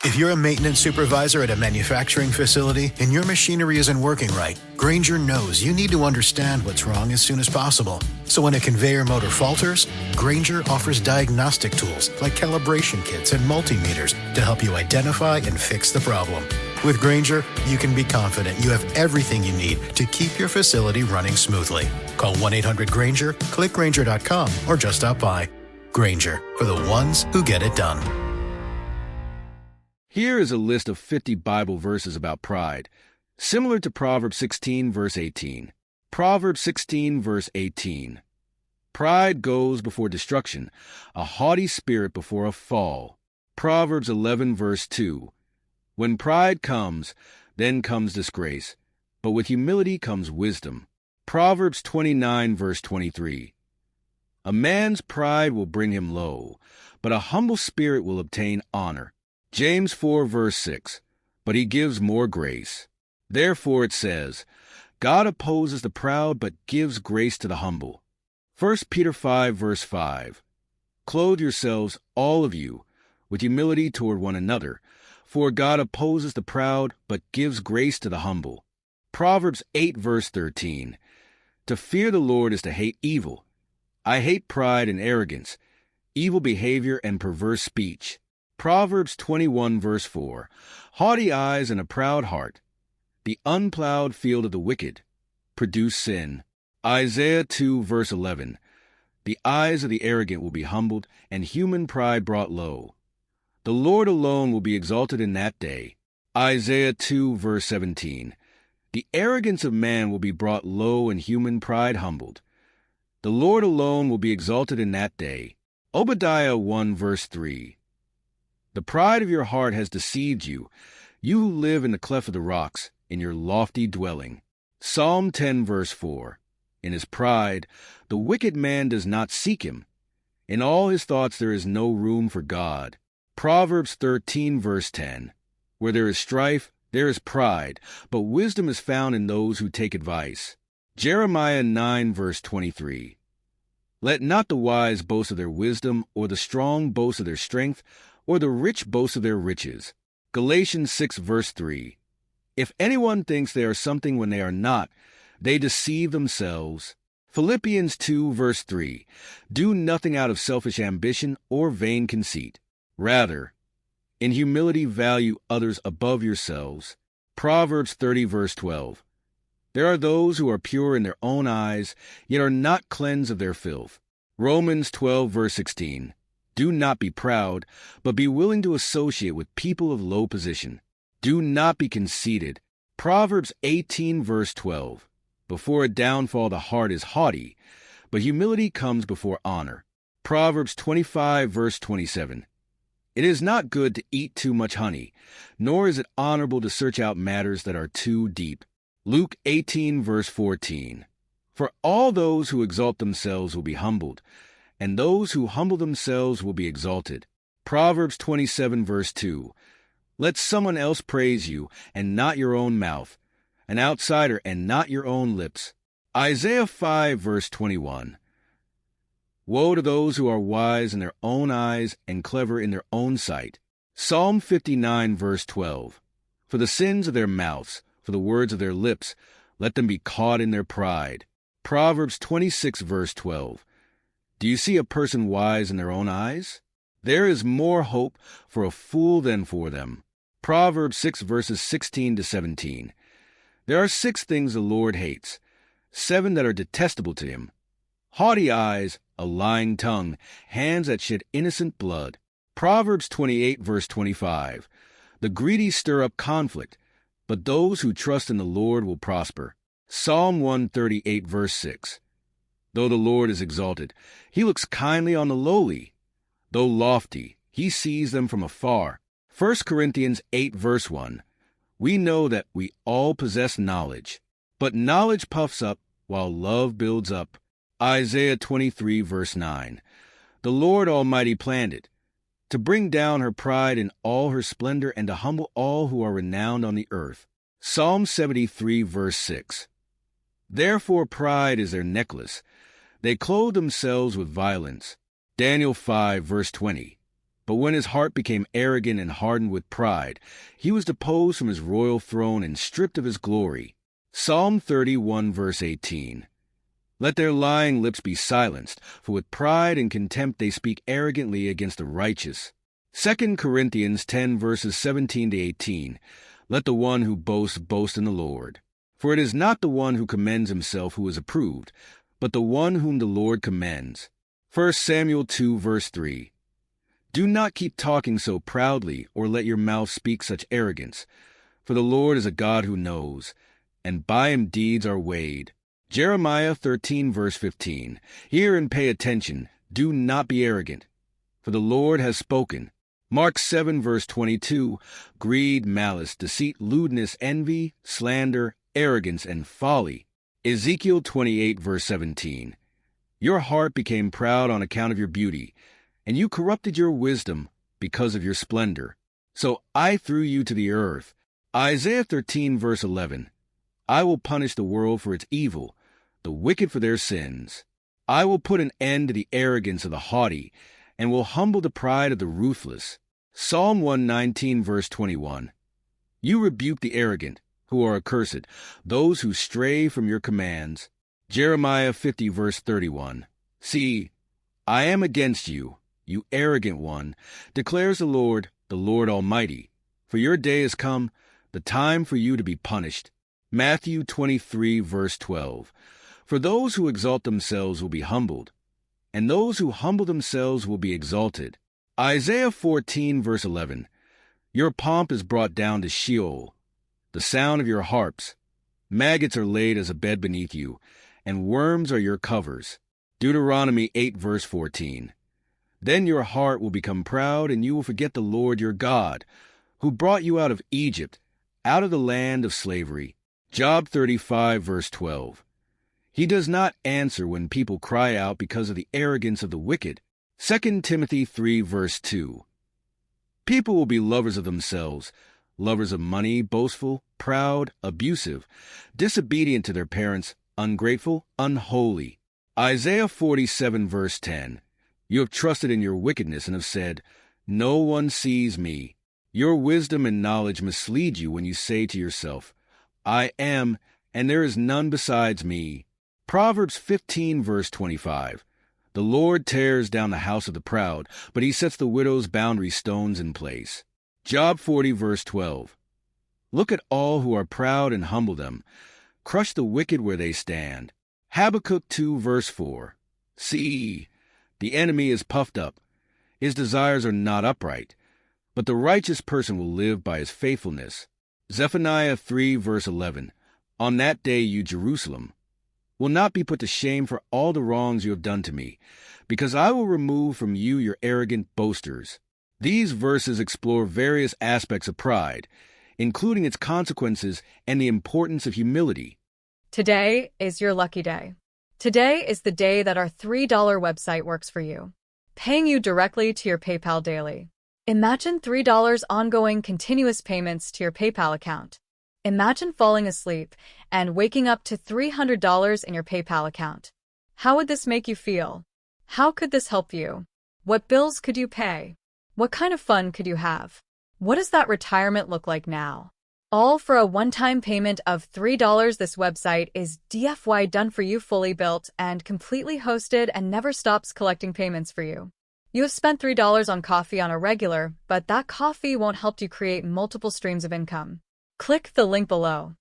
If you're a maintenance supervisor at a manufacturing facility and your machinery isn't working right, Grainger knows you need to understand what's wrong as soon as possible. So when a conveyor motor falters, Grainger offers diagnostic tools like calibration kits and multimeters to help you identify and fix the problem. With Grainger, you can be confident you have everything you need to keep your facility running smoothly. Call 1-800-GRAINGER, click Grainger.com, or just stop by. Grainger, for the ones who get it done. Here is a list of 50 Bible verses about pride, similar to Proverbs 16, verse 18. Proverbs 16, verse 18. Pride goes before destruction, a haughty spirit before a fall. Proverbs 11, verse 2. When pride comes, then comes disgrace, but with humility comes wisdom. Proverbs 29, verse 23. A man's pride will bring him low, but a humble spirit will obtain honor. James 4, verse 6. But he gives more grace. Therefore it says, God opposes the proud, but gives grace to the humble. 1 Peter 5, verse 5. Clothe yourselves, all of you, with humility toward one another, for God opposes the proud, but gives grace to the humble. Proverbs 8, verse 13. To fear the Lord is to hate evil. I hate pride and arrogance, evil behavior and perverse speech. Proverbs 21, verse 4. Haughty eyes and a proud heart, the unplowed field of the wicked, produce sin. Isaiah 2, verse 11. The eyes of the arrogant will be humbled, and human pride brought low. The Lord alone will be exalted in that day. Isaiah 2, verse 17. The arrogance of man will be brought low, and human pride humbled. The Lord alone will be exalted in that day. Obadiah 1, verse 3. The pride of your heart has deceived you, you who live in the cleft of the rocks, in your lofty dwelling. Psalm 10, verse 4. In his pride, the wicked man does not seek him. In all his thoughts there is no room for God. Proverbs 13, verse 10. Where there is strife, there is pride, but wisdom is found in those who take advice. Jeremiah 9, verse 23. Let not the wise boast of their wisdom, or the strong boast of their strength, or the rich boast of their riches. Galatians 6, verse 3. If anyone thinks they are something when they are not, they deceive themselves. Philippians 2, verse 3. Do nothing out of selfish ambition or vain conceit. Rather, in humility value others above yourselves. Proverbs 30, verse 12. There are those who are pure in their own eyes, yet are not cleansed of their filth. Romans 12, verse 16. Do not be proud, but be willing to associate with people of low position. Do not be conceited. Proverbs 18, verse 12. Before a downfall the heart is haughty, but humility comes before honor. Proverbs 25, verse 27. It is not good to eat too much honey, nor is it honorable to search out matters that are too deep. Luke 18, verse 14. For all those who exalt themselves will be humbled, and those who humble themselves will be exalted. Proverbs 27, verse 2. Let someone else praise you, and not your own mouth, an outsider, and not your own lips. Isaiah 5, verse 21. Woe to those who are wise in their own eyes and clever in their own sight. Psalm 59, verse 12. For the sins of their mouths, for the words of their lips, let them be caught in their pride. Proverbs 26, verse 12. Do you see a person wise in their own eyes? There is more hope for a fool than for them. Proverbs 6, verses 16 to 17. There are 6 things the Lord hates, 7 that are detestable to him: haughty eyes, a lying tongue, hands that shed innocent blood. Proverbs 28, verse 25. The greedy stir up conflict, but those who trust in the Lord will prosper. Psalm 138, verse 6. Though the Lord is exalted, he looks kindly on the lowly. Though lofty, he sees them from afar. 1 Corinthians 8, verse 1. We know that we all possess knowledge, but knowledge puffs up, while love builds up. Isaiah 23, verse 9. The Lord Almighty planned it, to bring down her pride in all her splendor and to humble all who are renowned on the earth. Psalm 73, verse 6. Therefore pride is their necklace. They clothe themselves with violence. Daniel 5, verse 20. But when his heart became arrogant and hardened with pride, he was deposed from his royal throne and stripped of his glory. Psalm 31 verse 18. Let their lying lips be silenced, for with pride and contempt they speak arrogantly against the righteous. 2 Corinthians 10 verses 17 to 18. Let the one who boasts boast in the Lord. For it is not the one who commends himself who is approved, but the one whom the Lord commends. 1 Samuel 2 verse 3. Do not keep talking so proudly, or let your mouth speak such arrogance. For the Lord is a God who knows, and by him deeds are weighed. Jeremiah 13 verse 15. Hear and pay attention. Do not be arrogant, for the Lord has spoken. Mark 7 verse 22. Greed, malice, deceit, lewdness, envy, slander, arrogance, and folly. Ezekiel 28 verse 17. Your heart became proud on account of your beauty, and you corrupted your wisdom because of your splendor. So I threw you to the earth. Isaiah 13 verse 11. I will punish the world for its evil, the wicked for their sins. I will put an end to the arrogance of the haughty, and will humble the pride of the ruthless. Psalm 119 verse 21. You rebuke the arrogant, who are accursed, those who stray from your commands. Jeremiah 50 verse 31. See, I am against you, you arrogant one, declares the Lord Almighty. For your day has come, the time for you to be punished. Matthew 23 verse 12. For those who exalt themselves will be humbled, and those who humble themselves will be exalted. Isaiah 14 verse 11. Your pomp is brought down to Sheol, the sound of your harps. Maggots are laid as a bed beneath you, and worms are your covers. Deuteronomy 8 verse 14. Then your heart will become proud, and you will forget the Lord your God, who brought you out of Egypt, out of the land of slavery. Job 35 verse 12. He does not answer when people cry out because of the arrogance of the wicked. 2 Timothy 3 verse 2. People will be lovers of themselves, lovers of money, boastful, proud, abusive, disobedient to their parents, ungrateful, unholy. Isaiah 47 verse 10. You have trusted in your wickedness and have said, no one sees me. Your wisdom and knowledge mislead you when you say to yourself, I am, and there is none besides me. Proverbs 15 verse 25. The Lord tears down the house of the proud, but he sets the widow's boundary stones in place. Job 40 verse 12. Look at all who are proud and humble them. Crush the wicked where they stand. Habakkuk 2 verse 4. See, the enemy is puffed up. His desires are not upright, but the righteous person will live by his faithfulness. Zephaniah 3 verse 11. On that day you, Jerusalem, will not be put to shame for all the wrongs you have done to me, because I will remove from you your arrogant boasters. These verses explore various aspects of pride, including its consequences and the importance of humility. Today is your lucky day. Today is the day that our $3 website works for you, paying you directly to your PayPal daily. Imagine $3 ongoing continuous payments to your PayPal account. Imagine falling asleep and waking up to $300 in your PayPal account. How would this make you feel? How could this help you? What bills could you pay? What kind of fun could you have? What does that retirement look like now? All for a one-time payment of $3. This website is DFY done for you, fully built and completely hosted, and never stops collecting payments for you. You have spent $3 on coffee on a regular, but that coffee won't help you create multiple streams of income. Click the link below.